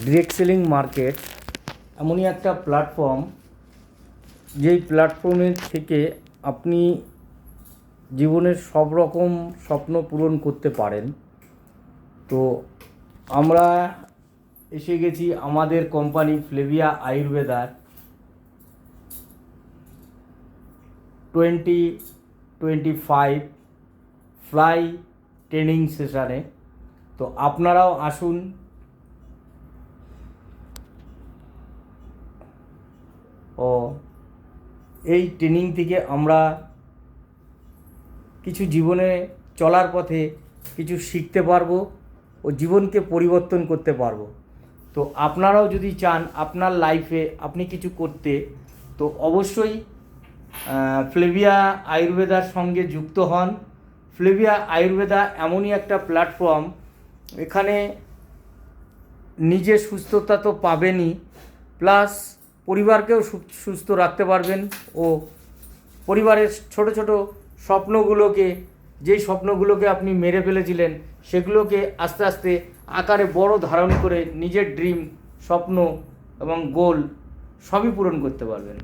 Direct selling market এমনই একটা platform, যেই প্ল্যাটফর্মের থেকে আপনি জীবনের সব রকম স্বপ্ন পূরণ করতে পারেন। তো আমরা এসে গেছি আমাদের কোম্পানি ফ্লেভিয়া আয়ুর্বেদার 2025 ফ্লাই ট্রেনিং সেশানে। তো আপনারাও আসুন। ও এই ট্রেনিং থেকে আমরা কিছু জীবনে চলার পথে কিছু শিখতে পারবো ও জীবনকে পরিবর্তন করতে পারবো। তো আপনারাও যদি চান আপনার লাইফে আপনি কিছু করতে, তো অবশ্যই ফ্লেভিয়া আয়ুর্বেদার সঙ্গে যুক্ত হন। ফ্লেভিয়া আয়ুর্বেদা এমনই একটা প্ল্যাটফর্ম, এখানে নিজের সুস্থতা তো পাবেনই, প্লাস পরিবারকেও সুস্থ রাখতে পারবেন ও পরিবারের ছোট ছোট স্বপ্নগুলোকে, যেই স্বপ্নগুলোকে আপনি মেরে ফেলেছিলেন সেগুলোকে আস্তে আস্তে আকারে বড় ধারণ করে নিজের ড্রিম, স্বপ্ন এবং গোল সবই পূরণ করতে পারবেন।